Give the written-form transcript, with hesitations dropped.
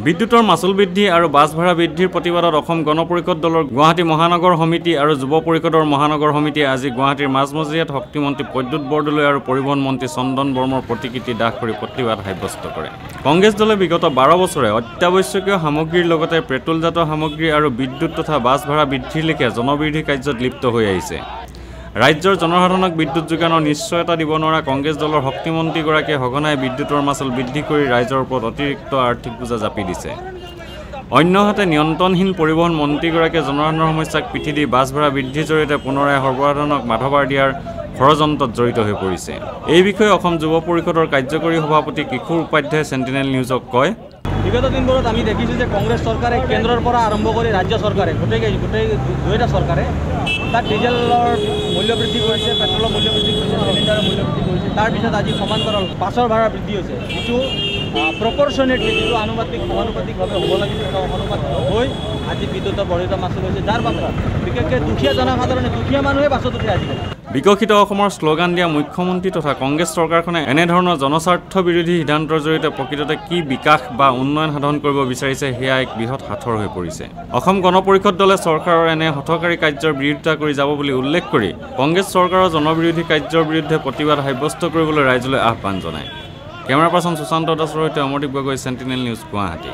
বিদ্যুতৰ মাচুল বৃদ্ধি আৰু বাছ ভাড়া বৃদ্ধিৰ প্ৰতিবাদত অসম গণ পৰিষদ দলৰ গুৱাহাটী মহানগৰ সমিতি আৰু যুৱ পৰিষদৰ মহানগৰ সমিতিয়ে আজি গুৱাহাটীৰ মাজমজিয়াত শক্তিমন্ত্ৰী প্ৰদ্যুৎ বৰদলৈ আৰু পৰিবহণ মন্ত্ৰী চন্দন বৰ্মৰ প্ৰতিকৃতি দাহ কৰি প্ৰতিবাদ সাব্যস্ত কৰে। কংগ্ৰেছ দলে বিগত 12 বছৰে অত্যাৱশ্যকীয় সামগ্ৰীৰ লগতে পেট্ৰলজাত সামগ্ৰী আৰু বিদ্যুৎ তথা বাছ ভাড়া বৃদ্ধিৰ লেখীয়া জনবিৰোধী কাৰ্যত লিপ্ত হৈ আহিছে। ৰাজ্যৰ জনসাধাৰণক বিদ্যুৎ যোগানৰ নিশ্চয়তা দিব নোৱাৰা কংগ্ৰেছ দলৰ শক্তিমন্ত্ৰীগৰাকীয়ে সঘনাই বিদ্যুতৰ মাচুল বৃদ্ধি কৰি ৰাইজৰ ওপৰত অতিৰিক্ত আৰ্থিক বোজা জাপি দিছে। অন্যহাতে নিয়ন্ত্ৰণহীন পৰিবহণ মন্ত্ৰীগৰাকীয়ে জনসাধাৰণৰ সমস্যাক পিঠি দি বাছ ভাড়া বৃদ্ধিৰ জৰিয়তে পুনৰাই সৰ্বসাধাৰণক মাধবাৰ দিয়াৰ ষড়যন্ত্ৰত জড়িত হৈ পৰিছে। এই বিষয়ে অসম যুৱ পৰিষদৰ কাৰ্যকৰী সভাপতি কিশোৰ উপাধ্যায়ে চেণ্টিনেল নিউজক কয়, বিগত দিনবোৰত আমি দেখিছোঁ যে কংগ্ৰেছ চৰকাৰে কেন্দ্ৰৰ পৰা আৰম্ভ কৰি ৰাজ্য চৰকাৰে গোটেই দুয়োটা চৰকাৰে তাত ডিজেলৰ মূল্য বৃদ্ধি কৰিছে, পেট্ৰলৰ মূল্য বৃদ্ধি কৰিছে, চিলিণ্ডাৰৰ মূল্য বৃদ্ধি কৰিছে। তাৰপিছত আজি সমান্তৰাল বাছৰ ভাড়া বৃদ্ধি হৈছে, যিটো প্ৰপৰ্চনেটলি যিটো সমানুপাতিকভাৱে হ'ব লাগিছিল সমানুপাতিক হৈ আজি বিদ্যুতৰ বৰ্ধিত মাচুল হৈছে, যাৰ বাবে বিশেষকৈ দুখীয়া জনসাধাৰণে দুখীয়া মানুহে বাছত উঠে আজিকালি। বিকশিত অসমৰ শ্লোগান দিয়া মুখ্যমন্ত্ৰী তথা কংগ্ৰেছ চৰকাৰখনে এনেধৰণৰ জনস্বাৰ্থ বিৰোধী সিদ্ধান্তৰ জৰিয়তে প্ৰকৃততে কি বিকাশ বা উন্নয়ন সাধন কৰিব বিচাৰিছে সেয়া এক বৃহৎ সাঁথৰ হৈ পৰিছে। অসম গণ পৰিষদ দলে চৰকাৰৰ এনে হঠকাৰী কাৰ্যৰ বিৰোধিতা কৰি যাব বুলি উল্লেখ কৰি কংগ্ৰেছ চৰকাৰৰ জনবিৰোধী কাৰ্যৰ বিৰুদ্ধে প্ৰতিবাদ সাব্যস্ত কৰিবলৈ ৰাইজলৈ আহ্বান জনায়। কেমেৰা পাৰ্চন সুশান্ত দাসৰ সৈতে অমৰদীপ গগৈ, চেণ্টিনেল নিউজ, গুৱাহাটী।